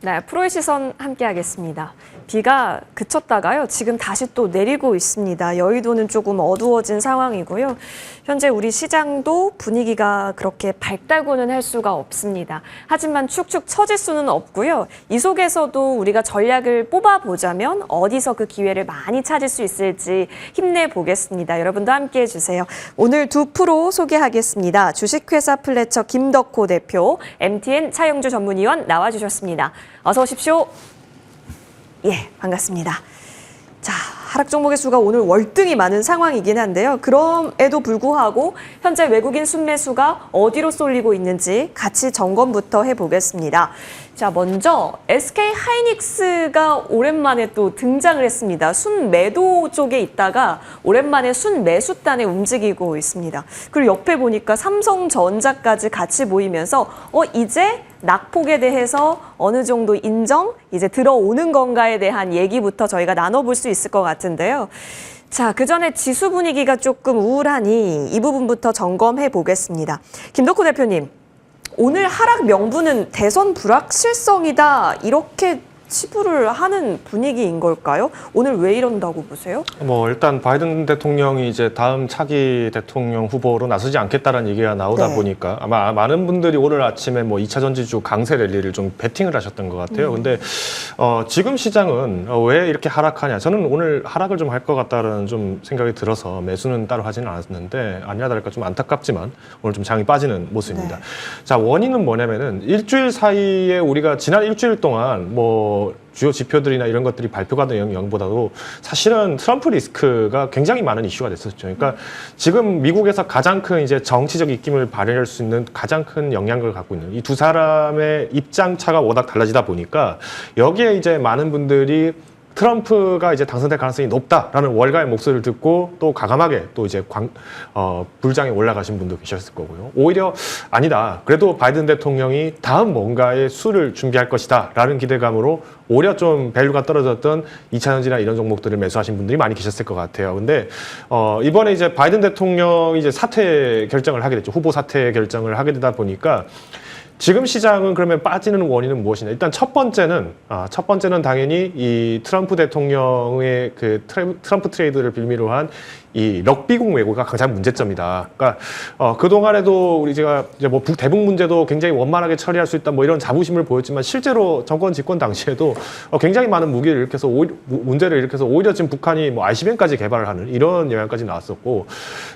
네, 프로의 시선 함께 하겠습니다. 비가 그쳤다가요, 지금 다시 또 내리고 있습니다. 여의도는 조금 어두워진 상황이고요. 현재 우리 시장도 분위기가 그렇게 밝다고는 할 수가 없습니다. 하지만 축축 처질 수는 없고요. 이 속에서도 우리가 전략을 뽑아보자면 어디서 그 기회를 많이 찾을 수 있을지 힘내보겠습니다. 여러분도 함께해 주세요. 오늘 두 프로 소개하겠습니다. 주식회사 플래처 김덕호 대표, MTN 차영주 전문위원 나와주셨습니다. 어서 오십시오. 예, 반갑습니다. 자, 하락 종목의 수가 오늘 월등히 많은 상황이긴 한데요. 그럼에도 불구하고 현재 외국인 순매수가 어디로 쏠리고 있는지 같이 점검부터 해보겠습니다. 자, 먼저 SK 하이닉스가 오랜만에 또 등장을 했습니다. 순매도 쪽에 있다가 오랜만에 순매수단에 움직이고 있습니다. 그리고 옆에 보니까 삼성전자까지 같이 보이면서 이제 낙폭에 대해서 어느 정도 인정, 이제 들어오는 건가에 대한 얘기부터 저희가 나눠볼 수 있을 것 같은데요. 자, 그 전에 지수 분위기가 조금 우울하니 이 부분부터 점검해 보겠습니다. 김덕호 대표님, 오늘 하락 명분은 대선 불확실성이다, 이렇게 치부를 하는 분위기인 걸까요? 오늘 왜 이런다고 보세요? 일단 바이든 대통령이 이제 다음 차기 대통령 후보로 나서지 않겠다라는 얘기가 나오다 보니까 아마 많은 분들이 오늘 아침에 2차 전지주 강세 랠리를 좀 베팅을 하셨던 것 같아요. 근데 지금 시장은 왜 이렇게 하락하냐? 저는 오늘 하락을 좀 할 것 같다라는 좀 생각이 들어서 매수는 따로 하지는 않았는데 아니나 다를까 좀 안타깝지만 오늘 좀 장이 빠지는 모습입니다. 네. 자, 원인은 뭐냐면은 일주일 사이에 우리가 지난 일주일 동안 주요 지표들이나 이런 것들이 발표가 된 영향보다도 사실은 트럼프 리스크가 굉장히 많은 이슈가 됐었죠. 그러니까 지금 미국에서 가장 큰 이제 정치적 입김을 발휘할 수 있는 가장 큰 영향력을 갖고 있는 이 두 사람의 입장차가 워낙 달라지다 보니까 여기에 이제 많은 분들이 트럼프가 이제 당선될 가능성이 높다라는 월가의 목소리를 듣고 또 과감하게 또 이제 불장에 올라가신 분도 계셨을 거고요. 오히려 아니다. 그래도 바이든 대통령이 다음 뭔가의 수를 준비할 것이다라는 기대감으로 오히려 좀 밸류가 떨어졌던 2차 전지나 이런 종목들을 매수하신 분들이 많이 계셨을 것 같아요. 근데 이번에 이제 바이든 대통령이 이제 사퇴 결정을 하게 됐죠. 후보 사퇴 결정을 하게 되다 보니까 지금 시장은 그러면 빠지는 원인은 무엇이냐? 일단 첫 번째는 당연히 이 트럼프 대통령의 그 트럼프 트레이드를 빌미로 한 이 럭비공 외고가 가장 문제점이다. 그러니까 그동안에도 제가 이제 북대북 문제도 굉장히 원만하게 처리할 수 있다 이런 자부심을 보였지만 실제로 정권 집권 당시에도 굉장히 많은 무기를 일으켜서 문제를 일으켜서 오히려 지금 북한이 ICBM까지 개발을 하는 이런 영향까지 나왔었고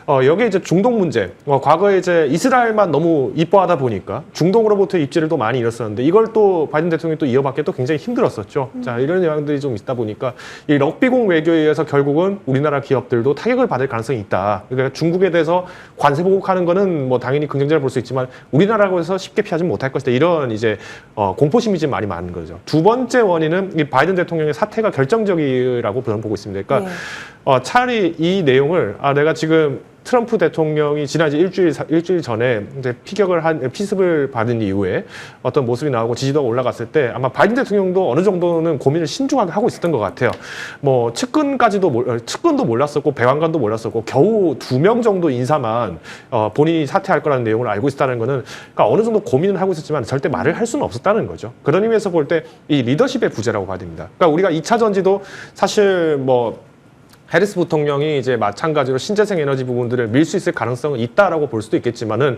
여기에 이제 중동 문제, 과거에 이제 이스라엘만 너무 이뻐하다 보니까 중동으로부터 입지를 또 많이 잃었었는데 이걸 또 바이든 대통령이 또 이어받기 또 굉장히 힘들었었죠. 자, 이런 영향들이 좀 있다 보니까 이 럭비공 외교에 의해서 결국은 우리나라 기업들도 타격을 받을 가능성이 있다. 그러니까 중국에 대해서 관세 보복하는 거는 당연히 긍정적으로 볼 수 있지만 우리나라고 해서 쉽게 피하지 못할 것이다. 이런 이제 공포심이 좀 많이 많은 거죠. 두 번째 원인은 이 바이든 대통령의 사태가 결정적이라고 저는 보고 있습니다. 그러니까 차라리 이 내용을 내가 지금 트럼프 대통령이 지난 이제 일주일 전에 이제 피습을 받은 이후에 어떤 모습이 나오고 지지도가 올라갔을 때 아마 바이든 대통령도 어느 정도는 고민을 신중하게 하고 있었던 것 같아요. 측근도 몰랐었고 배관관도 몰랐었고 겨우 2명 정도 인사만 본인이 사퇴할 거라는 내용을 알고 있었다는 거는 그러니까 어느 정도 고민을 하고 있었지만 절대 말을 할 수는 없었다는 거죠. 그런 의미에서 볼 때 이 리더십의 부재라고 봐야 됩니다. 그러니까 우리가 2차 전지도 사실 해리스 부통령이 이제 마찬가지로 신재생 에너지 부분들을 밀 수 있을 가능성은 있다라고 볼 수도 있겠지만은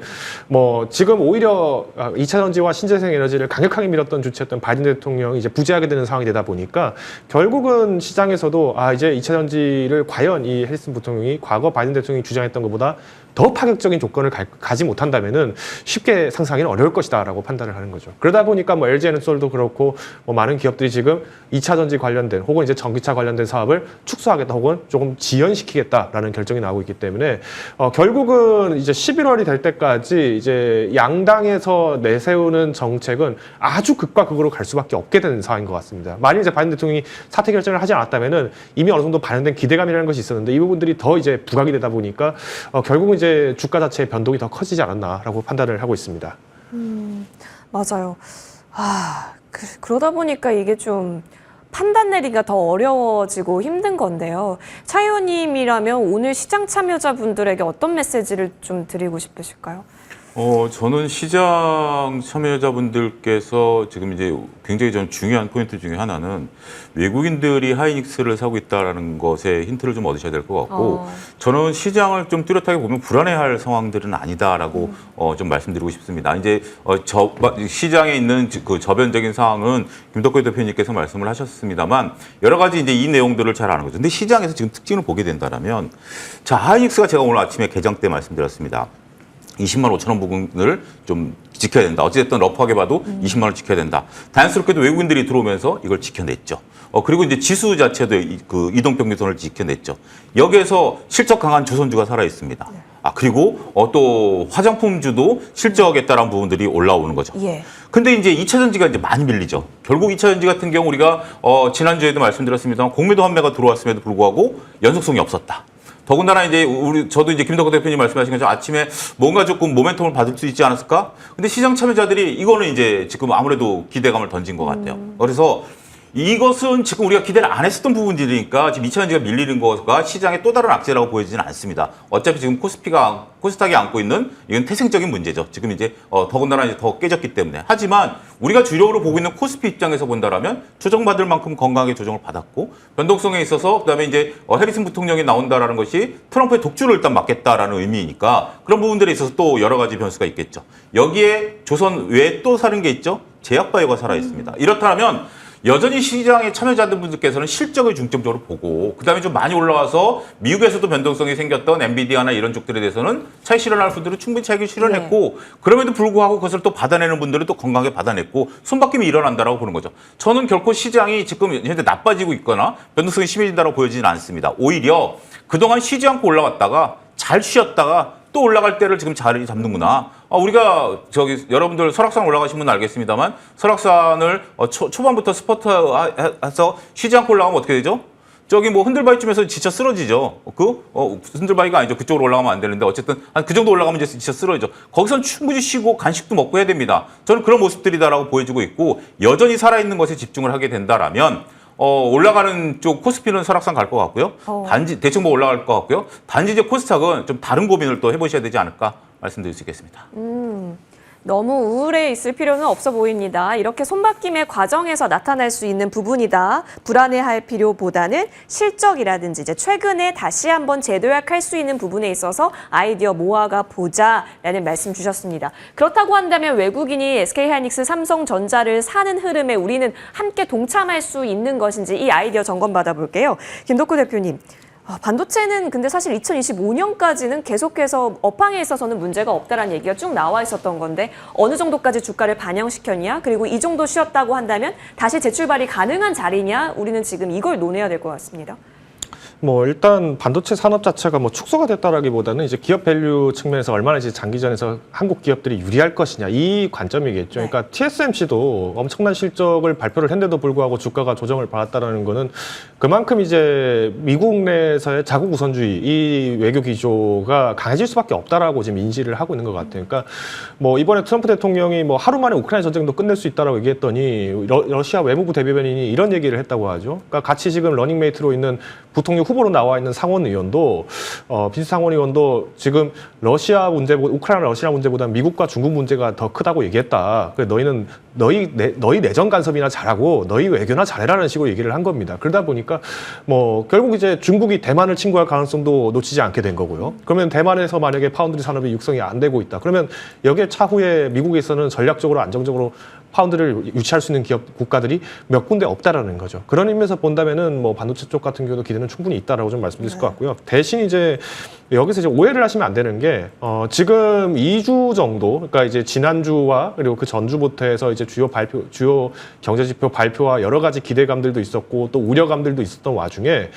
지금 오히려 2차 전지와 신재생 에너지를 강력하게 밀었던 주체였던 바이든 대통령이 이제 부재하게 되는 상황이 되다 보니까 결국은 시장에서도 이제 2차 전지를 과연 이 해리스 부통령이 과거 바이든 대통령이 주장했던 것보다 더 파격적인 조건을 가지 못한다면은 쉽게 상상하기는 어려울 것이다라고 판단을 하는 거죠. 그러다 보니까 LG에너솔도 그렇고 많은 기업들이 지금 2차 전지 관련된 혹은 이제 전기차 관련된 사업을 축소하겠다 혹은 조금 지연시키겠다라는 결정이 나오고 있기 때문에 결국은 이제 11월이 될 때까지 이제 양당에서 내세우는 정책은 아주 극과 극으로 갈 수밖에 없게 되는 상황인 것 같습니다. 만일 이제 바이든 대통령이 사퇴 결정을 하지 않았다면은 이미 어느 정도 반영된 기대감이라는 것이 있었는데 이 부분들이 더 이제 부각이 되다 보니까 결국은 이제 주가 자체의 변동이 더 커지지 않았나라고 판단을 하고 있습니다. 맞아요. 그러다 보니까 이게 좀 판단 내리기가 더 어려워지고 힘든 건데요. 차 의원님이라면 오늘 시장 참여자분들에게 어떤 메시지를 좀 드리고 싶으실까요? 저는 시장 참여자분들께서 지금 이제 굉장히 좀 중요한 포인트 중에 하나는 외국인들이 하이닉스를 사고 있다는 것에 힌트를 좀 얻으셔야 될 것 같고 저는 시장을 좀 뚜렷하게 보면 불안해할 상황들은 아니다라고 좀 말씀드리고 싶습니다. 이제 시장에 있는 그 저변적인 상황은 김덕호 대표님께서 말씀을 하셨습니다만 여러 가지 이제 이 내용들을 잘 아는 거죠. 근데 시장에서 지금 특징을 보게 된다면 자, 하이닉스가 제가 오늘 아침에 개장 때 말씀드렸습니다. 20만 5천 원 부분을 좀 지켜야 된다. 어찌됐든 러프하게 봐도 20만 원 지켜야 된다. 다행스럽게도 외국인들이 들어오면서 이걸 지켜냈죠. 그리고 이제 지수 자체도 그 이동평균선을 지켜냈죠. 여기에서 실적 강한 조선주가 살아 있습니다. 그리고 또 화장품주도 실적에 따른 부분들이 올라오는 거죠. 예. 근데 이제 2차 전지가 이제 많이 밀리죠. 결국 2차 전지 같은 경우 우리가 지난주에도 말씀드렸습니다만 공매도 환매가 들어왔음에도 불구하고 연속성이 없었다. 더군다나 이제 저도 이제 김덕호 대표님 말씀하신 것처럼 아침에 뭔가 조금 모멘텀을 받을 수 있지 않았을까? 근데 시장 참여자들이 이거는 이제 지금 아무래도 기대감을 던진 것 같아요. 그래서 이것은 지금 우리가 기대를 안 했었던 부분들이니까 지금 2차전지가 밀리는 것과 시장의 또 다른 악재라고 보여지지는 않습니다. 어차피 지금 코스닥이 안고 있는 이건 태생적인 문제죠. 지금 이제 더군다나 이제 더 깨졌기 때문에. 하지만 우리가 주력으로 보고 있는 코스피 입장에서 본다라면 조정받을 만큼 건강하게 조정을 받았고 변동성에 있어서 그다음에 이제 해리슨 부통령이 나온다라는 것이 트럼프의 독주를 일단 막겠다라는 의미이니까 그런 부분들에 있어서 또 여러 가지 변수가 있겠죠. 여기에 조선 외에 또 사는 게 있죠. 제약바이오가 살아 있습니다. 이렇다면 여전히 시장의 참여자분들께서는 실적을 중점적으로 보고 그다음에 좀 많이 올라와서 미국에서도 변동성이 생겼던 엔비디아나 이런 쪽들에 대해서는 차익 실현할 분들은 충분히 차익을 실현했고 그럼에도 불구하고 그것을 또 받아내는 분들은 또 건강하게 받아냈고 손바뀜이 일어난다라고 보는 거죠. 저는 결코 시장이 지금 현재 나빠지고 있거나 변동성이 심해진다고 보여지지는 않습니다. 오히려 그동안 쉬지 않고 올라왔다가 잘 쉬었다가 또 올라갈 때를 지금 자리 잡는구나. 우리가 여러분들 설악산 올라가신 분은 알겠습니다만 설악산을 초반부터 스포트해서 쉬지 않고 올라가면 어떻게 되죠? 저기 뭐 흔들바위쯤에서 지쳐 쓰러지죠. 흔들바위가 아니죠. 그쪽으로 올라가면 안 되는데 어쨌든 한 그 정도 올라가면 이제 지쳐 쓰러지죠. 거기선 충분히 쉬고 간식도 먹고 해야 됩니다. 저는 그런 모습들이다라고 보여지고 있고 여전히 살아있는 것에 집중을 하게 된다라면 올라가는 쪽 코스피는 설악산 갈 것 같고요. 단지 대충 뭐 올라갈 것 같고요. 단지 이제 코스닥은 좀 다른 고민을 또 해보셔야 되지 않을까 말씀드릴 수 있겠습니다. 너무 우울해 있을 필요는 없어 보입니다. 이렇게 손바뀜의 과정에서 나타날 수 있는 부분이다. 불안해할 필요보다는 실적이라든지 이제 최근에 다시 한번 재도약할 수 있는 부분에 있어서 아이디어 모아가 보자라는 말씀 주셨습니다. 그렇다고 한다면 외국인이 SK하이닉스, 삼성전자를 사는 흐름에 우리는 함께 동참할 수 있는 것인지 이 아이디어 점검 받아볼게요. 김덕호 대표님. 반도체는 근데 사실 2025년까지는 계속해서 업황에 있어서는 문제가 없다라는 얘기가 쭉 나와 있었던 건데 어느 정도까지 주가를 반영시켰냐? 그리고 이 정도 쉬었다고 한다면 다시 재출발이 가능한 자리냐? 우리는 지금 이걸 논해야 될 것 같습니다. 일단 반도체 산업 자체가 축소가 됐다라기보다는 이제 기업 밸류 측면에서 얼마나 이제 장기전에서 한국 기업들이 유리할 것이냐 이 관점이겠죠. 네. 그러니까 TSMC도 엄청난 실적을 발표를 했는데도 불구하고 주가가 조정을 받았다라는 거는 그만큼 이제 미국 내에서의 자국 우선주의 이 외교 기조가 강해질 수밖에 없다라고 지금 인지를 하고 있는 것 같아요. 그러니까 이번에 트럼프 대통령이 하루 만에 우크라이나 전쟁도 끝낼 수 있다라고 얘기했더니 러시아 외무부 대변인이 이런 얘기를 했다고 하죠. 그러니까 같이 지금 러닝메이트로 있는 부통령 후보로 나와 있는 상원 의원도 비스 상원 의원도 지금 우크라이나 러시아 문제보다 미국과 중국 문제가 더 크다고 얘기했다. 그래 너희는 너희 내정 간섭이나 잘하고 너희 외교나 잘해라는 식으로 얘기를 한 겁니다. 그러다 보니까 결국 이제 중국이 대만을 침공할 가능성도 놓치지 않게 된 거고요. 그러면 대만에서 만약에 파운드리 산업이 육성이 안 되고 있다. 그러면 여기에 차후에 미국에서는 전략적으로 안정적으로 파운드를 유치할 수 있는 국가들이 몇 군데 없다라는 거죠. 그런 의미에서 본다면은 반도체 쪽 같은 경우도 기대는 충분히 있다라고 좀 말씀드릴 수 있을 것 같고요. 대신 이제 여기서 이제 오해를 하시면 안 되는 게 지금 2주 정도, 그러니까 이제 지난주와 그리고 그 전주부터 해서 이제 주요 경제지표 발표와 여러 가지 기대감들도 있었고 또 우려감들도 있었던 와중에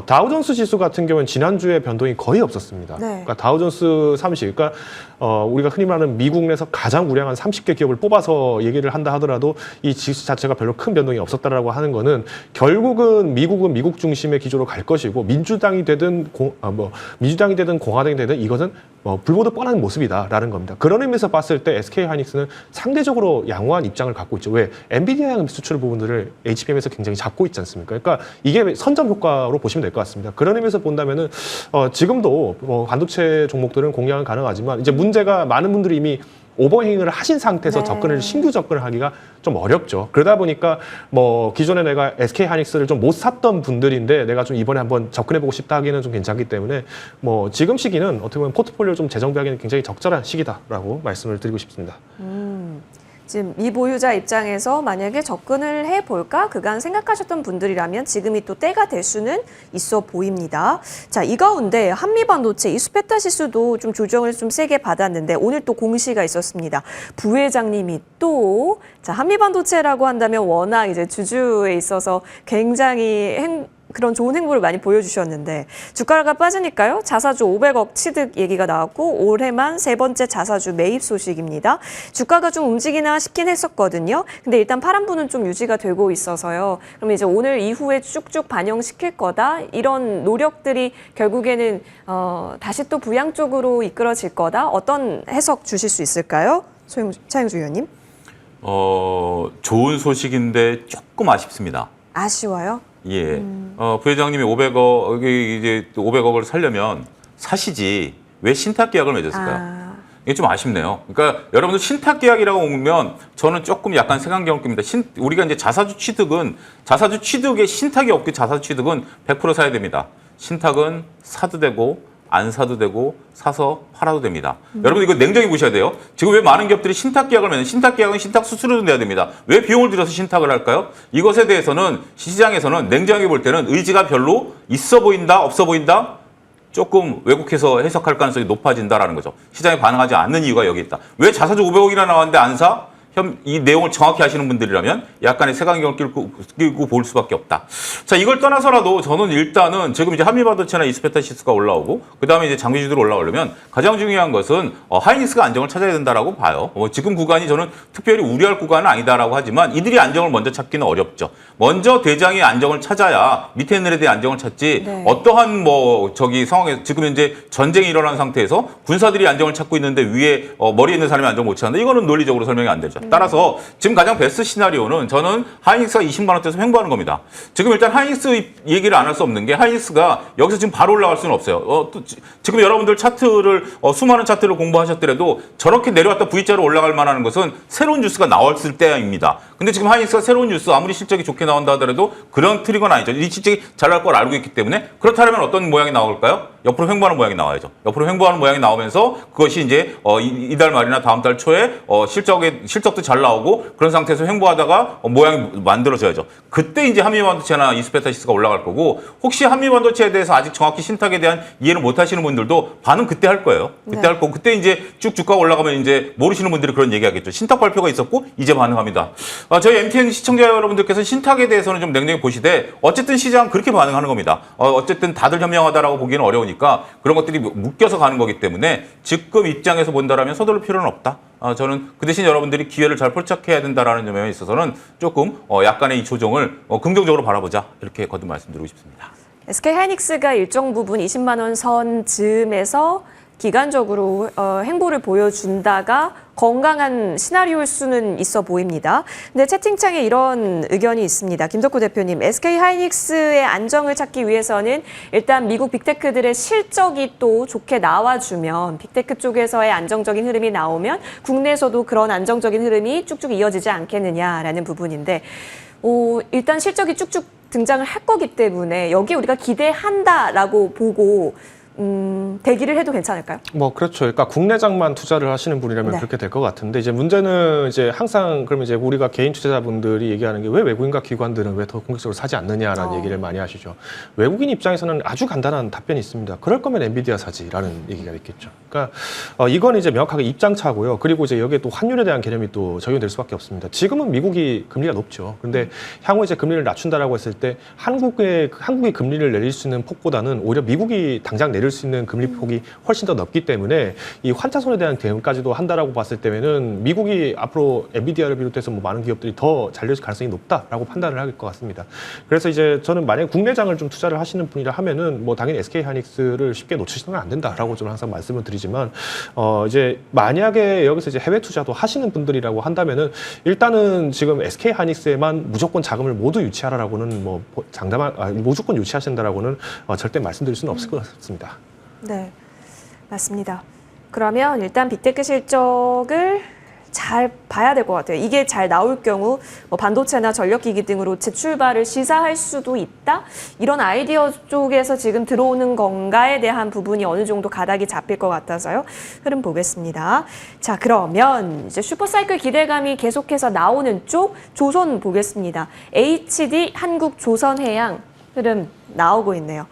다우존스 지수 같은 경우는 지난주에 변동이 거의 없었습니다. 네. 그러니까 다우존스 30, 그러니까 우리가 흔히 말하는 미국 내에서 가장 우량한 30개 기업을 뽑아서 얘기를 합의를 한다 하더라도 이 지수 자체가 별로 큰 변동이 없었다라고 하는 거는 결국은 미국은 미국 중심의 기조로 갈 것이고 민주당이 되든 민주당이 되든 공화당이 되든 이것은 불보듯 뻔한 모습이다라는 겁니다. 그런 의미에서 봤을 때 SK 하이닉스는 상대적으로 양호한 입장을 갖고 있죠. 왜? 엔비디아 수출 부분들을 HBM에서 굉장히 잡고 있지 않습니까? 그러니까 이게 선점 효과로 보시면 될 것 같습니다. 그런 의미에서 본다면은 지금도 반도체 종목들은 공략은 가능하지만 이제 문제가 많은 분들이 이미 오버행을 하신 상태에서 네. 신규 접근을 하기가 좀 어렵죠. 그러다 보니까 기존에 내가 SK 하이닉스를 좀 못 샀던 분들인데 내가 좀 이번에 한번 접근해보고 싶다 하기에는 좀 괜찮기 때문에 지금 시기는 어떻게 보면 포트폴리오 좀 재정비하기는 굉장히 적절한 시기다라고 말씀을 드리고 싶습니다. 지금 미보유자 입장에서 만약에 접근을 해볼까 그간 생각하셨던 분들이라면 지금이 또 때가 될 수는 있어 보입니다. 자, 이 가운데 한미반도체 이수페타시스도 좀 조정을 좀 세게 받았는데 오늘 또 공시가 있었습니다. 부회장님이 또 한미반도체라고 한다면 워낙 이제 주주에 있어서 굉장히 그런 좋은 행보를 많이 보여주셨는데 주가가 빠지니까요. 자사주 500억 취득 얘기가 나왔고 올해만 세 번째 자사주 매입 소식입니다. 주가가 좀 움직이나 싶긴 했었거든요. 근데 일단 파란분은 좀 유지가 되고 있어서요. 그럼 이제 오늘 이후에 쭉쭉 반영시킬 거다. 이런 노력들이 결국에는 다시 또 부양 쪽으로 이끌어질 거다. 어떤 해석 주실 수 있을까요? 차영주 의원님. 좋은 소식인데 조금 아쉽습니다. 아쉬워요? 예. 부회장님이 500억을 살려면 사시지 왜 신탁 계약을 맺었을까요? 이게 좀 아쉽네요. 그러니까 여러분들 신탁 계약이라고 보면 저는 조금 약간 색안경을 낍니다. 우리가 이제 자사주 취득에 신탁이 없기 자사주 취득은 100% 사야 됩니다. 신탁은 사도 되고 안 사도 되고 사서 팔아도 됩니다. 여러분 이거 냉정히 보셔야 돼요. 지금 왜 많은 기업들이 신탁 계약을 맺는 신탁 계약은 신탁 수수료도 내야 됩니다. 왜 비용을 들여서 신탁을 할까요? 이것에 대해서는 시장에서는 냉정하게 볼 때는 의지가 별로 있어 보인다, 없어 보인다? 조금 왜곡해서 해석할 가능성이 높아진다라는 거죠. 시장에 반응하지 않는 이유가 여기 있다. 왜 자사주 500억이나 나왔는데 안 사? 이 내용을 정확히 아시는 분들이라면 약간의 색안경을 끼고 볼 수밖에 없다. 자, 이걸 떠나서라도 저는 일단은 지금 이제 한미반도체나 이수페타시스가 올라오고 그다음에 이제 장비주들이 올라오려면 가장 중요한 것은 하이닉스가 안정을 찾아야 된다라고 봐요. 지금 구간이 저는 특별히 우려할 구간은 아니다라고 하지만 이들이 안정을 먼저 찾기는 어렵죠. 먼저 대장이 안정을 찾아야 밑에 있는 애들이 안정을 찾지. 네. 어떠한 상황에서 지금 이제 전쟁이 일어난 상태에서 군사들이 안정을 찾고 있는데 위에 머리에 있는 사람이 안정 못 찾는다. 이거는 논리적으로 설명이 안 되죠. 따라서 지금 가장 베스트 시나리오는 저는 하이닉스가 20만 원대에서 횡보하는 겁니다. 지금 일단 하이닉스 얘기를 안 할 수 없는 게 하이닉스가 여기서 지금 바로 올라갈 수는 없어요. 지금 여러분들 차트를 수많은 차트를 공부하셨더라도 저렇게 내려왔다 V자로 올라갈 만한 것은 새로운 뉴스가 나왔을 때입니다. 근데 지금 하이닉스가 새로운 뉴스 아무리 실적이 좋게 나온다 하더라도 그런 트리거는 아니죠. 이 실적이 잘 나올 걸 알고 있기 때문에 그렇다면 어떤 모양이 나올까요? 옆으로 횡보하는 모양이 나와야죠. 옆으로 횡보하는 모양이 나오면서 그것이 이제 이달 말이나 다음 달 초에 실적도 잘 나오고 그런 상태에서 횡보하다가 모양이 만들어져야죠. 그때 이제 한미반도체나 이수페타시스가 올라갈 거고 혹시 한미반도체에 대해서 아직 정확히 신탁에 대한 이해를 못 하시는 분들도 반응 그때 할 거예요. 그때 할 거고 그때 이제 쭉 주가가 올라가면 이제 모르시는 분들이 그런 얘기하겠죠. 신탁 발표가 있었고 이제 반응합니다. 저희 MTN 시청자 여러분들께서 신탁에 대해서는 좀 냉정히 보시되 어쨌든 시장 그렇게 반응하는 겁니다. 어쨌든 다들 현명하다라고 보기는 어려우니까 그런 것들이 묶여서 가는 거기 때문에 지금 입장에서 본다라면 서둘러 필요는 없다. 저는 그 대신 여러분들이 기회를 잘 포착해야 된다라는 점에 있어서는 조금 약간의 이 조정을 긍정적으로 바라보자 이렇게 거듭 말씀드리고 싶습니다. SK 하이닉스가 일정 부분 20만 원 선 즈음에서 기간적으로 행보를 보여준다가 건강한 시나리오일 수는 있어 보입니다. 근데 채팅창에 이런 의견이 있습니다. 김덕구 대표님, SK 하이닉스의 안정을 찾기 위해서는 일단 미국 빅테크들의 실적이 또 좋게 나와주면 빅테크 쪽에서의 안정적인 흐름이 나오면 국내에서도 그런 안정적인 흐름이 쭉쭉 이어지지 않겠느냐라는 부분인데 일단 실적이 쭉쭉 등장을 할 거기 때문에 여기 우리가 기대한다라고 보고 대기를 해도 괜찮을까요? 그렇죠. 그러니까 국내장만 투자를 하시는 분이라면 네. 그렇게 될 것 같은데 이제 문제는 이제 항상 그러면 이제 우리가 개인 투자자분들이 얘기하는 게 왜 외국인과 기관들은 왜 더 공격적으로 사지 않느냐라는 얘기를 많이 하시죠. 외국인 입장에서는 아주 간단한 답변이 있습니다. 그럴 거면 엔비디아 사지라는 얘기가 있겠죠. 그러니까 이건 이제 명확하게 입장 차고요. 그리고 이제 여기에 또 환율에 대한 개념이 또 적용될 수밖에 없습니다. 지금은 미국이 금리가 높죠. 근데 향후 이제 금리를 낮춘다라고 했을 때 한국이 금리를 내릴 수 있는 폭보다는 오히려 미국이 당장 내릴 내릴 수 있는 금리 폭이 훨씬 더 넓기 때문에 이 환차손에 대한 대응까지도 한다라고 봤을 때는 미국이 앞으로 엔비디아를 비롯해서 뭐 많은 기업들이 더 잘릴 가능성이 높다라고 판단을 할 것 같습니다. 그래서 이제 저는 만약 국내장을 좀 투자를 하시는 분이라 하면은 뭐 당연히 SK 하이닉스를 쉽게 놓치시면 안 된다라고 저는 항상 말씀을 드리지만 이제 만약에 여기서 이제 해외 투자도 하시는 분들이라고 한다면은 일단은 지금 SK 하이닉스에만 무조건 자금을 모두 유치하라라고는 뭐 무조건 유치하신다라고는 절대 말씀드릴 수는 없을 것 같습니다. 네, 맞습니다. 그러면 일단 빅테크 실적을 잘 봐야 될 것 같아요. 이게 잘 나올 경우 뭐 반도체나 전력기기 등으로 재출발을 시사할 수도 있다? 이런 아이디어 쪽에서 지금 들어오는 건가에 대한 부분이 어느 정도 가닥이 잡힐 것 같아서요. 흐름 보겠습니다. 자, 그러면 이제 슈퍼사이클 기대감이 계속해서 나오는 쪽 조선 보겠습니다. HD 한국조선해양 흐름 나오고 있네요.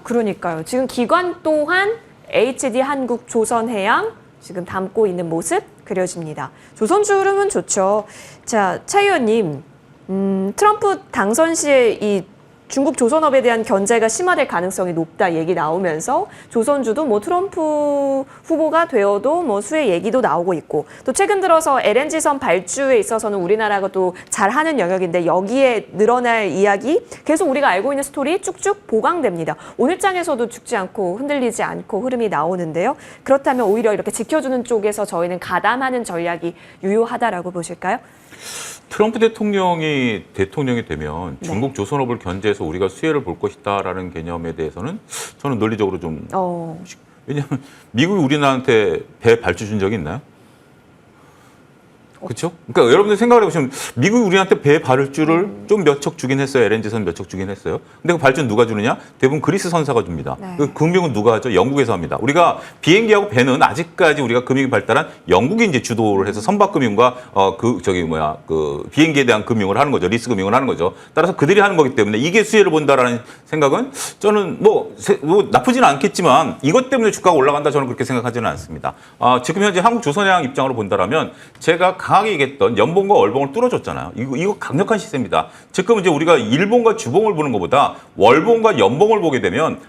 그러니까요. 지금 기관 또한 HD 한국조선해양 지금 담고 있는 모습 그려집니다. 조선주 흐름은 좋죠. 자, 차 의원님, 트럼프 당선 시에 이 중국 조선업에 대한 견제가 심화될 가능성이 높다 얘기 나오면서 조선주도 뭐 트럼프 후보가 되어도 뭐 수혜 얘기도 나오고 있고 또 최근 들어서 LNG선 발주에 있어서는 우리나라가 또 잘하는 영역인데 여기에 늘어날 이야기 계속 우리가 알고 있는 스토리 쭉쭉 보강됩니다. 오늘 장에서도 죽지 않고 흔들리지 않고 흐름이 나오는데요. 그렇다면 오히려 이렇게 지켜주는 쪽에서 저희는 가담하는 전략이 유효하다라고 보실까요? 트럼프 대통령이 되면 네. 중국 조선업을 견제해서 우리가 수혜를 볼 것이다라는 개념에 대해서는 저는 논리적으로 좀 왜냐하면 미국이 우리나라한테 배 발주 준 적이 있나요? 그렇죠? 그러니까 여러분들 생각을 해보시면 미국이 우리한테 배 발주를 좀 몇 척 주긴 했어요. LNG선 몇 척 주긴 했어요. 근데 그 발주는 누가 주느냐? 대부분 그리스 선사가 줍니다. 네. 그 금융은 누가 하죠? 영국에서 합니다. 우리가 비행기하고 배는 아직까지 우리가 금융이 발달한 영국이 이제 주도를 해서 선박금융과 비행기에 대한 금융을 하는 거죠. 리스 금융을 하는 거죠. 따라서 그들이 하는 거기 때문에 이게 수혜를 본다라는 생각은 저는 뭐 나쁘지는 않겠지만 이것 때문에 주가가 올라간다 저는 그렇게 생각하지는 않습니다. 지금 현재 한국조선해양 입장으로 본다라면 제가 강하게 얘기했던 연봉과 월봉을 뚫어줬잖아요. 이거 강력한 시세입니다. 지금 이제 우리가 일봉과 주봉을 보는 것보다 월봉과 연봉을 보게 되면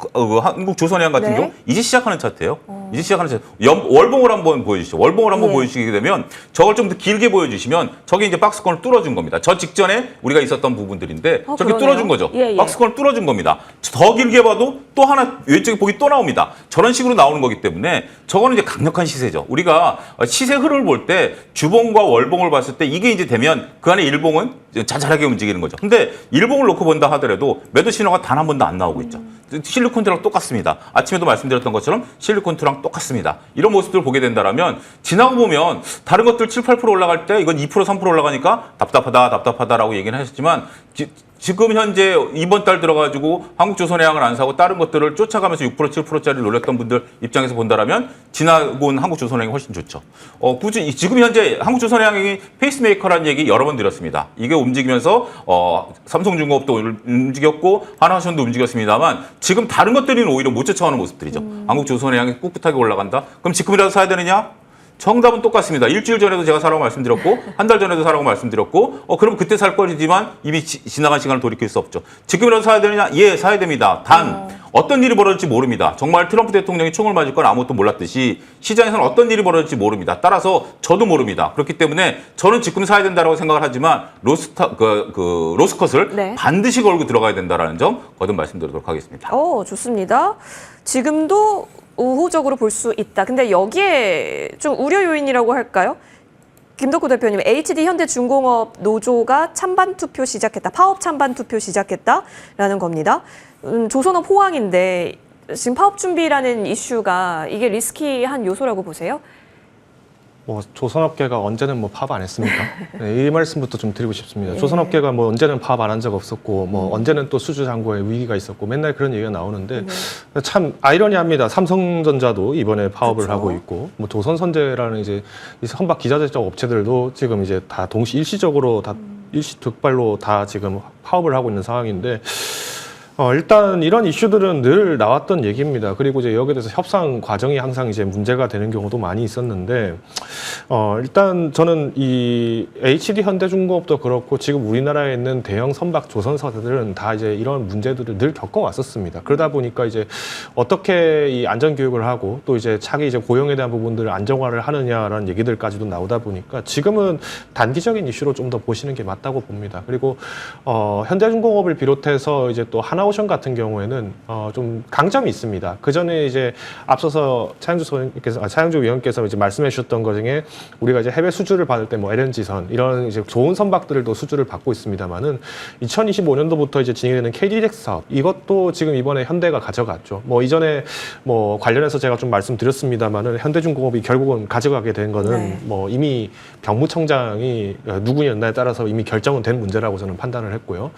한국조선해양 같은 네. 경우 이제 시작하는 차트예요. 이제 시작하는 차트. 월봉을 한번 보여주시죠. 월봉을 한번 네. 보여주시게 되면 저걸 좀 더 길게 보여주시면 저게 이제 박스권을 뚫어준 겁니다. 저 직전에 우리가 있었던 부분들인데 저렇게 그러네요. 뚫어준 거죠. 예. 박스권을 뚫어준 겁니다. 더 길게 봐도 또 하나 왼쪽에 복이 또 나옵니다. 저런 식으로 나오는 거기 때문에 저거는 이제 강력한 시세죠. 우리가 시세 흐름을 볼 때 주봉과 월봉을 봤을 때 이게 이제 되면 그 안에 일봉은 자잘하게 움직이는 거죠. 근데 일봉을 놓고 본다 하더라도 매도 신호가 단 한 번도 안 나오고 있죠. 실리콘트랑 똑같습니다. 아침에도 말씀드렸던 것처럼 실리콘트랑 똑같습니다. 이런 모습들을 보게 된다면 지나고 보면 다른 것들 7, 8% 올라갈 때 이건 2%, 3% 올라가니까 답답하다라고 얘기는 하셨지만 지금 현재 이번 달 들어가지고 한국조선해양을 안 사고 다른 것들을 쫓아가면서 6%, 7%짜리를 노렸던 분들 입장에서 본다라면 지나고 온 한국조선해양이 훨씬 좋죠. 굳이 지금 현재 한국조선해양이 페이스메이커라는 얘기 여러 번 드렸습니다. 이게 움직이면서 삼성중공업도 움직였고 하나선도 움직였습니다만 지금 다른 것들은 오히려 못 쫓아오는 모습들이죠. 한국조선해양이 꿋꿋하게 올라간다? 그럼 지금이라도 사야 되느냐? 정답은 똑같습니다. 일주일 전에도 제가 사라고 말씀드렸고 한 달 전에도 사라고 말씀드렸고 그럼 그때 살 거지만 이미 지나간 시간을 돌이킬 수 없죠. 지금이라도 사야 되느냐? 예, 사야 됩니다. 단 어떤 일이 벌어질지 모릅니다. 정말 트럼프 대통령이 총을 맞을 건 아무것도 몰랐듯이 시장에서는 어떤 일이 벌어질지 모릅니다. 따라서 저도 모릅니다. 그렇기 때문에 저는 지금 사야 된다고 생각을 하지만 로스컷을 네. 반드시 걸고 들어가야 된다는 점 거듭 말씀드리도록 하겠습니다. 좋습니다. 지금도 우호적으로 볼 수 있다. 근데 여기에 좀 우려 요인이라고 할까요? 김덕호 대표님, HD 현대중공업 노조가 찬반 투표 시작했다. 파업 찬반 투표 시작했다라는 겁니다. 조선업 호황인데 지금 파업 준비라는 이슈가 이게 리스키한 요소라고 보세요? 조선업계가 언제는 파업 안 했습니까? 네, 이 말씀부터 좀 드리고 싶습니다. 조선업계가 언제는 파업 안 한 적 없었고, 언제는 또 수주 잔고에 위기가 있었고, 맨날 그런 얘기가 나오는데, 참 아이러니합니다. 삼성전자도 이번에 파업을 그렇죠. 하고 있고, 조선선제라는 이제 이 선박 기자재적 업체들도 지금 이제 다 일시적으로 다 일시득발로 다 지금 파업을 하고 있는 상황인데, 일단 이런 이슈들은 늘 나왔던 얘기입니다. 그리고 이제 여기에 대해서 협상 과정이 항상 이제 문제가 되는 경우도 많이 있었는데, 일단 저는 이 HD 현대중공업도 그렇고 지금 우리나라에 있는 대형 선박 조선사들은 다 이제 이런 문제들을 늘 겪어왔었습니다. 그러다 보니까 이제 어떻게 이 안전 교육을 하고 또 이제 차기 이제 고용에 대한 부분들을 안정화를 하느냐라는 얘기들까지도 나오다 보니까 지금은 단기적인 이슈로 좀 더 보시는 게 맞다고 봅니다. 그리고 현대중공업을 비롯해서 이제 또 하나오션 같은 경우에는 좀 강점이 있습니다. 그 전에 이제 앞서서 차영주 위원께서 이제 말씀해 주셨던 것 중에 우리가 이제 해외 수주를 받을 때 뭐 LNG선 이런 이제 좋은 선박들도 수주를 받고 있습니다만은 2025년도부터 이제 진행되는 KDX 사업 이것도 지금 이번에 현대가 가져갔죠. 뭐 이전에 뭐 관련해서 제가 좀 말씀드렸습니다만은 현대중공업이 결국은 가져가게 된 거는 네. 뭐 이미 병무청장이 누구였나에 따라서 이미 결정은 된 문제라고 저는 판단을 했고요.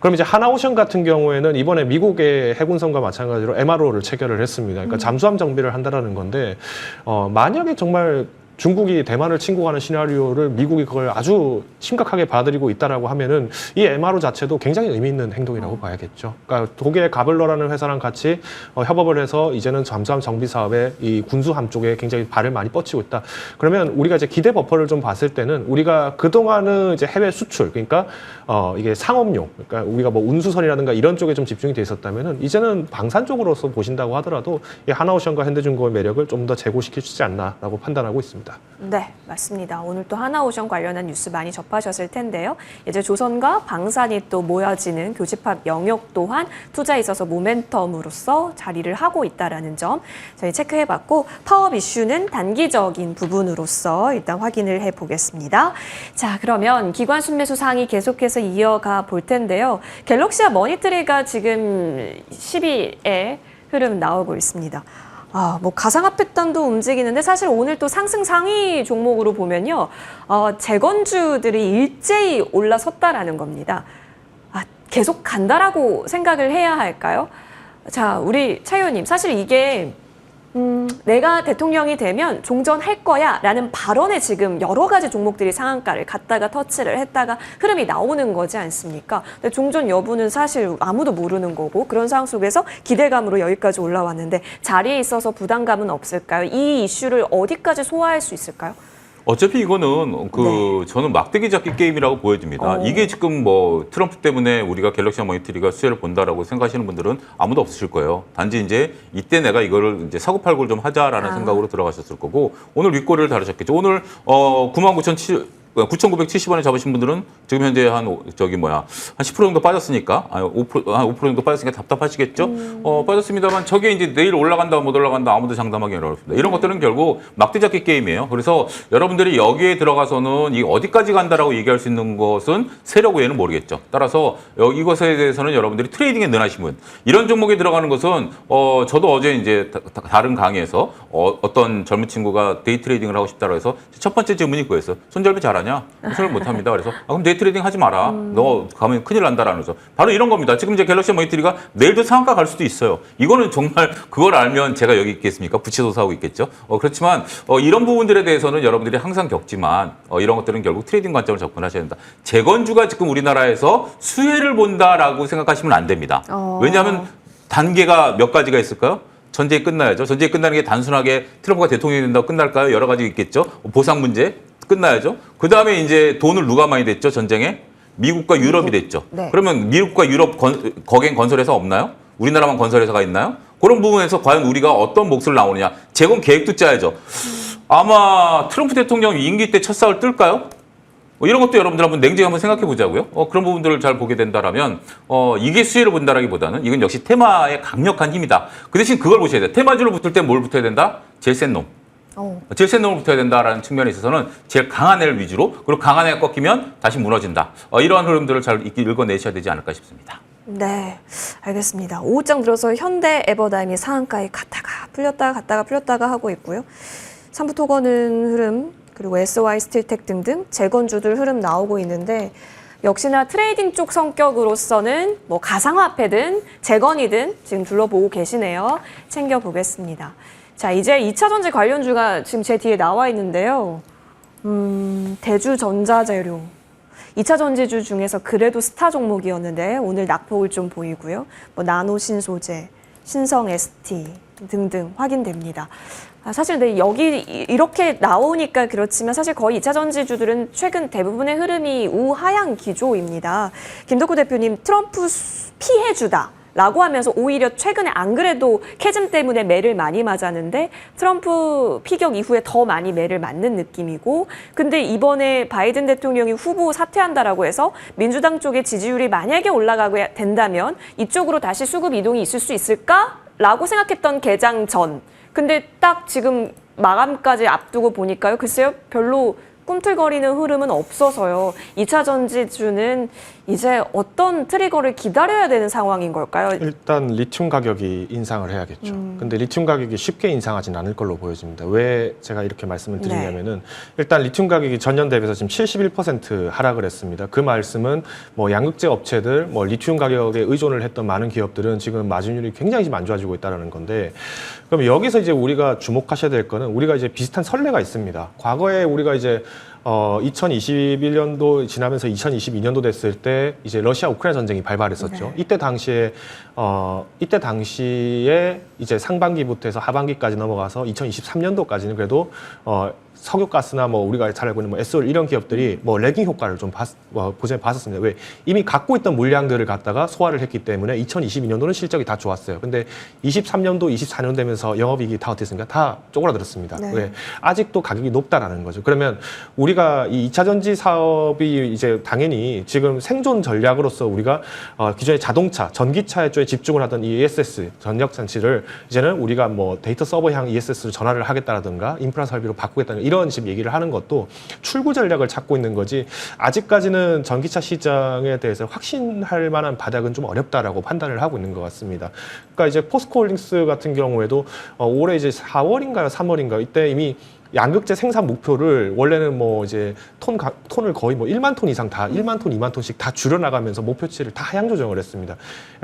그럼 이제 하나오션 같은 경우에는 이번에 미국의 해군선과 마찬가지로 MRO를 체결을 했습니다. 그러니까 잠수함 정비를 한다라는 건데 만약에 정말 중국이 대만을 침공하는 시나리오를 미국이 그걸 아주 심각하게 받아들이고 있다라고 하면은 이 MRO 자체도 굉장히 의미 있는 행동이라고 봐야겠죠. 그러니까 독일의 가블러라는 회사랑 같이 협업을 해서 이제는 잠수함 정비 사업에 이 군수함 쪽에 굉장히 발을 많이 뻗치고 있다. 그러면 우리가 이제 기대 버퍼를 좀 봤을 때는 우리가 그동안은 이제 해외 수출 그러니까 이게 상업용 그러니까 우리가 뭐 운수선이라든가 이런 쪽에 좀 집중이 돼 있었다면은 이제는 방산 쪽으로서 보신다고 하더라도 이 하나오션과 현대중공업의 매력을 좀 더 제고시킬 수 있지 않나라고 판단하고 있습니다. 네, 맞습니다. 오늘 또 하나오션 관련한 뉴스 많이 접하셨을 텐데요. 이제 조선과 방산이 또 모여지는 교집합 영역 또한 투자에 있어서 모멘텀으로서 자리를 하고 있다는 점 저희 체크해봤고 파업 이슈는 단기적인 부분으로서 일단 확인을 해보겠습니다. 자, 그러면 기관 순매수 상위 계속해서 이어가 볼 텐데요. 갤럭시와 머니트리가 지금 10위에 흐름 나오고 있습니다. 뭐 가상화폐 단도 움직이는데 사실 오늘 또 상승 상위 종목으로 보면요. 재건주들이 일제히 올라섰다라는 겁니다. 계속 간다라고 생각을 해야 할까요? 자, 우리 차 의원님, 사실 이게 내가 대통령이 되면 종전할 거야 라는 발언에 지금 여러 가지 종목들이 상한가를 갔다가 터치를 했다가 흐름이 나오는 거지 않습니까? 근데 종전 여부는 사실 아무도 모르는 거고 그런 상황 속에서 기대감으로 여기까지 올라왔는데 자리에 있어서 부담감은 없을까요? 이 이슈를 어디까지 소화할 수 있을까요? 어차피 이거는 저는 막대기 잡기 게임이라고 보여집니다. 이게 지금 뭐 트럼프 때문에 우리가 갤럭시와 머니터리가 수혜를 본다라고 생각하시는 분들은 아무도 없으실 거예요. 단지 이제 이때 내가 이거를 이제 사고팔고를 좀 하자라는 생각으로 들어가셨을 거고 오늘 윗꼬리를 다루셨겠죠. 오늘 9,970원에 잡으신 분들은 지금 현재 한 10% 정도 빠졌으니까, 한 5% 정도 빠졌으니까 답답하시겠죠? 빠졌습니다만 저게 이제 내일 올라간다, 못 올라간다 아무도 장담하기 어렵습니다. 이런 것들은 결국 막대잡기 게임이에요. 그래서 여러분들이 여기에 들어가서는 이 어디까지 간다라고 얘기할 수 있는 것은 세력 외에는 모르겠죠. 따라서 이것에 대해서는 여러분들이 트레이딩에 능하신 분, 이런 종목에 들어가는 것은 저도 어제 이제 다른 강의에서 어떤 젊은 친구가 데이 트레이딩을 하고 싶다고 해서 첫 번째 질문이 그거였어요. 손절비 잘하냐? 손절 못합니다. 그래서 그럼 데이 트레이딩 하지 마라. 너 가면 큰일 난다라면서 바로 이런 겁니다. 지금 이제 갤럭시 머니터리가 내일도 상한가 갈 수도 있어요. 이거는 정말 그걸 알면 제가 여기 있겠습니까? 부채도사하고 있겠죠. 그렇지만 이런 부분들에 대해서는 여러분들이 항상 겪지만 이런 것들은 결국 트레이딩 관점을 접근하셔야 된다. 재건주가 지금 우리나라에서 수혜를 본다라고 생각하시면 안 됩니다. 왜냐하면 단계가 몇 가지가 있을까요? 전쟁이 끝나야죠. 전쟁이 끝나는 게 단순하게 트럼프가 대통령이 된다고 끝날까요? 여러 가지 있겠죠. 보상 문제 끝나야죠. 그 다음에 이제 돈을 누가 많이 냈죠? 전쟁에? 미국과 유럽이 됐죠. 네. 그러면 미국과 유럽 거긴 건설회사 없나요? 우리나라만 건설회사가 있나요? 그런 부분에서 과연 우리가 어떤 몫을 나오느냐. 재건 계획도 짜야죠. 아마 트럼프 대통령 임기 때 첫 싹을 뜰까요? 이런 것도 여러분들 한번 냉정히 한번 생각해 보자고요. 그런 부분들을 잘 보게 된다라면 이게 수혜를 본다라기보다는 이건 역시 테마의 강력한 힘이다. 그 대신 그걸 보셔야 돼요. 테마주로 붙을 때 뭘 붙어야 된다? 제일 센 놈. 제일 센 놈을 붙어야 된다라는 측면에 있어서는 제일 강한 애를 위주로 그리고 강한 애가 꺾이면 다시 무너진다. 이러한 흐름들을 잘 읽어내셔야 되지 않을까 싶습니다. 네, 알겠습니다. 5장 들어서 현대 에버다임이 상한가에 갔다가 풀렸다가 하고 있고요. 삼부토건은 흐름 그리고 SY 스틸텍 등등 재건주들 흐름 나오고 있는데 역시나 트레이딩 쪽 성격으로서는 뭐 가상화폐든 재건이든 지금 둘러보고 계시네요. 챙겨보겠습니다. 자, 이제 2차 전지 관련주가 지금 제 뒤에 나와 있는데요. 대주전자재료. 2차 전지주 중에서 그래도 스타 종목이었는데 오늘 낙폭을 좀 보이고요. 뭐 나노 신소재, 신성 ST 등등 확인됩니다. 사실 네, 여기 이렇게 나오니까 그렇지만 사실 거의 2차 전지주들은 최근 대부분의 흐름이 우하향 기조입니다. 김덕구 대표님, 트럼프 피해주다 라고 하면서 오히려 최근에 안 그래도 캐즘 때문에 매를 많이 맞았는데 트럼프 피격 이후에 더 많이 매를 맞는 느낌이고, 근데 이번에 바이든 대통령이 후보 사퇴한다라고 해서 민주당 쪽의 지지율이 만약에 올라가게 된다면 이쪽으로 다시 수급 이동이 있을 수 있을까라고 생각했던 개장 전, 근데 딱 지금 마감까지 앞두고 보니까요, 글쎄요, 별로 꿈틀거리는 흐름은 없어서요. 2차 전지주는 이제 어떤 트리거를 기다려야 되는 상황인 걸까요? 일단 리튬 가격이 인상을 해야겠죠. 근데 리튬 가격이 쉽게 인상하진 않을 걸로 보여집니다. 왜 제가 이렇게 말씀을 드리냐면은 일단 리튬 가격이 전년 대비해서 지금 71% 하락을 했습니다. 그 말씀은 뭐 양극재 업체들, 뭐 리튬 가격에 의존을 했던 많은 기업들은 지금 마진율이 굉장히 지금 안 좋아지고 있다는 건데, 그럼 여기서 이제 우리가 주목하셔야 될 거는 우리가 이제 비슷한 선례가 있습니다. 과거에 우리가 이제 2021년도 지나면서 2022년도 됐을 때 이제 러시아 우크라이나 전쟁이 발발했었죠. 네. 이때 당시에 이제 상반기부터 해서 하반기까지 넘어가서 2023년도까지는 그래도 석유가스나 뭐 우리가 잘 알고 있는 뭐 에스올 이런 기업들이 뭐 레깅 효과를 좀 봤었습니다. 왜? 이미 갖고 있던 물량들을 갖다가 소화를 했기 때문에 2022년도는 실적이 다 좋았어요. 근데 23년도, 24년 되면서 영업이익이 다 어땠습니까? 다 쪼그라들었습니다. 네. 왜? 아직도 가격이 높다라는 거죠. 그러면 우리가 이 2차 전지 사업이 이제 당연히 지금 생존 전략으로서 우리가 기존의 자동차, 전기차 쪽에 집중을 하던 이 ESS 전력 장치를 이제는 우리가 뭐 데이터 서버향 ESS로 전환을 하겠다라든가 인프라 설비로 바꾸겠다는 이런 지금 얘기를 하는 것도 출구 전략을 찾고 있는 거지, 아직까지는 전기차 시장에 대해서 확신할 만한 바닥은 좀 어렵다라고 판단을 하고 있는 것 같습니다. 그러니까 이제 포스코홀딩스 같은 경우에도 올해 이제 4월인가요, 3월인가요? 이때 이미 양극재 생산 목표를 원래는 뭐 이제 톤을 거의 뭐 1만 톤 이상 다 1만 톤, 2만 톤씩 다 줄여나가면서 목표치를 다 하향 조정을 했습니다.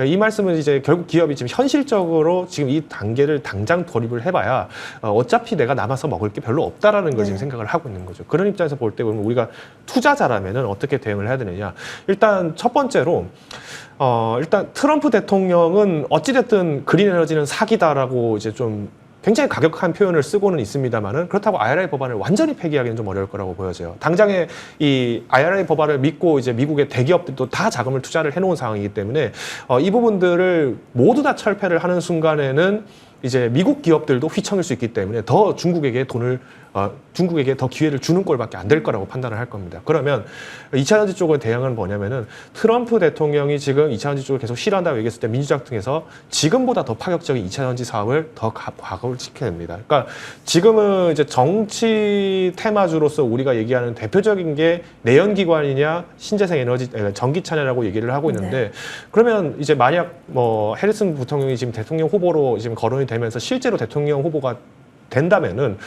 이 말씀은 이제 결국 기업이 지금 현실적으로 지금 이 단계를 당장 돌입을 해봐야 어차피 내가 남아서 먹을 게 별로 없다라는 걸 지금 생각을 하고 있는 거죠. 그런 입장에서 볼 때 그러면 우리가 투자자라면은 어떻게 대응을 해야 되느냐? 일단 첫 번째로 일단 트럼프 대통령은 어찌됐든 그린 에너지는 사기다라고 이제 좀 굉장히 가격한 표현을 쓰고는 있습니다만은, 그렇다고 IRA 법안을 완전히 폐기하기는 좀 어려울 거라고 보여져요. 당장에 이 IRA 법안을 믿고 이제 미국의 대기업들도 다 자금을 투자를 해놓은 상황이기 때문에 이 부분들을 모두 다 철폐를 하는 순간에는 이제 미국 기업들도 휘청일 수 있기 때문에 더 중국에게 더 기회를 주는 꼴밖에 안 될 거라고 판단을 할 겁니다. 그러면 2차 전지 쪽의 대응은 뭐냐면은, 트럼프 대통령이 지금 2차 전지 쪽을 계속 싫어한다고 얘기했을 때 민주당 등에서 지금보다 더 파격적인 2차 전지 사업을 더 과거를 시켜야 됩니다. 그러니까 지금은 이제 정치 테마주로서 우리가 얘기하는 대표적인 게 내연기관이냐 신재생 에너지 전기차냐라고 얘기를 하고 있는데, 그러면 이제 만약 뭐 해리슨 부통령이 지금 대통령 후보로 지금 거론이 되면서 실제로 대통령 후보가 된다면은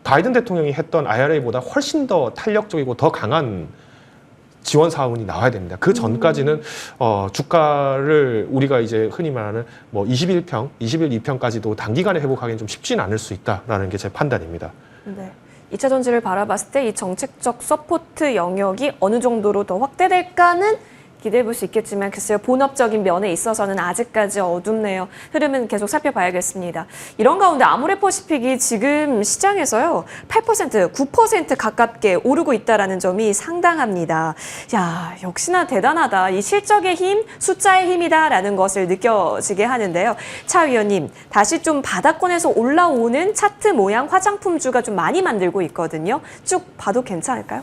바이든 대통령이 했던 IRA보다 훨씬 더 탄력적이고 더 강한 지원 사원이 나와야 됩니다. 그 전까지는 주가를 우리가 이제 흔히 말하는 뭐 21평, 22평까지도 단기간에 회복하기는 좀 쉽지는 않을 수 있다라는 게 제 판단입니다. 네. 2차 전지를 바라봤을 때 이 정책적 서포트 영역이 어느 정도로 더 확대될까는 기대해 볼 수 있겠지만 글쎄요, 본업적인 면에 있어서는 아직까지 어둡네요. 흐름은 계속 살펴봐야겠습니다. 이런 가운데 아모레퍼시픽이 지금 시장에서요 8%, 9% 가깝게 오르고 있다는 점이 상당합니다. 야, 역시나 대단하다. 이 실적의 힘, 숫자의 힘이다라는 것을 느껴지게 하는데요. 차 위원님, 다시 좀 바닥권에서 올라오는 차트 모양 화장품주가 좀 많이 만들고 있거든요. 쭉 봐도 괜찮을까요?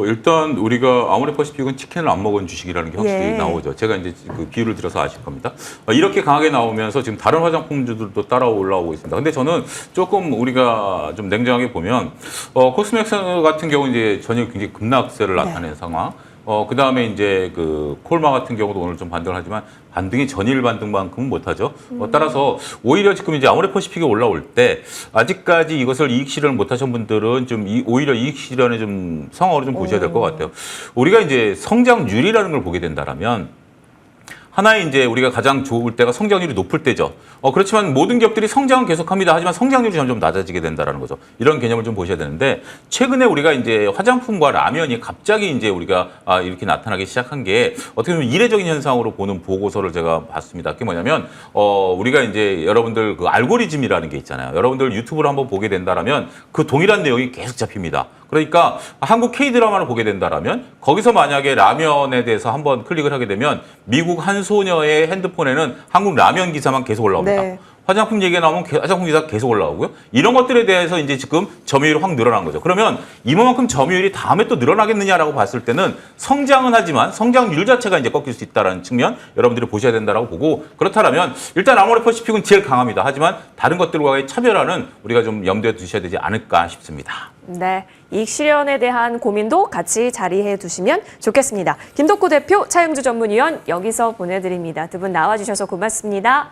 일단 우리가 아모레퍼시픽은 치킨을 안 먹은 주식이라는 게 확실히 예. 나오죠. 제가 이제 그 비유를 들어서 아실 겁니다. 이렇게 강하게 나오면서 지금 다른 화장품주들도 따라 올라오고 있습니다. 근데 저는 조금 우리가 좀 냉정하게 보면 코스맥스 같은 경우 이제 전일 굉장히 급락세를 나타낸 상황. 그 다음에 이제 그 콜마 같은 경우도 오늘 좀 반등을 하지만 반등이 전일 반등만큼은 못하죠. 따라서 오히려 지금 이제 아모레퍼시픽이 올라올 때 아직까지 이것을 이익 실현을 못하신 분들은 좀 오히려 이익 실현의 좀 상황으로 좀 보셔야 될 것 같아요. 우리가 이제 성장률이라는 걸 보게 된다라면 하나의 이제 우리가 가장 좋을 때가 성장률이 높을 때죠. 그렇지만 모든 기업들이 성장은 계속합니다. 하지만 성장률이 점점 낮아지게 된다라는 거죠. 이런 개념을 좀 보셔야 되는데 최근에 우리가 이제 화장품과 라면이 갑자기 이제 우리가 이렇게 나타나기 시작한 게 어떻게 보면 이례적인 현상으로 보는 보고서를 제가 봤습니다. 그게 뭐냐면 우리가 이제 여러분들 그 알고리즘이라는 게 있잖아요. 여러분들 유튜브를 한번 보게 된다라면 그 동일한 내용이 계속 잡힙니다. 그러니까 한국 K-드라마를 보게 된다라면 거기서 만약에 라면에 대해서 한번 클릭을 하게 되면 미국 한 소녀의 핸드폰에는 한국 라면 기사만 계속 올라옵니다. 네. 화장품 얘기가 나오면 화장품 기사가 계속 올라오고요. 이런 것들에 대해서 이제 지금 점유율이 확 늘어난 거죠. 그러면 이만큼 점유율이 다음에 또 늘어나겠느냐라고 봤을 때는 성장은 하지만 성장률 자체가 이제 꺾일 수 있다는 측면 여러분들이 보셔야 된다라고 보고 그렇다면 일단 아모레퍼시픽은 제일 강합니다. 하지만 다른 것들과의 차별화는 우리가 좀 염두에 두셔야 되지 않을까 싶습니다. 네, 이익 실현에 대한 고민도 같이 자리해 두시면 좋겠습니다. 김덕구 대표, 차영주 전문위원 여기서 보내드립니다. 두 분 나와주셔서 고맙습니다.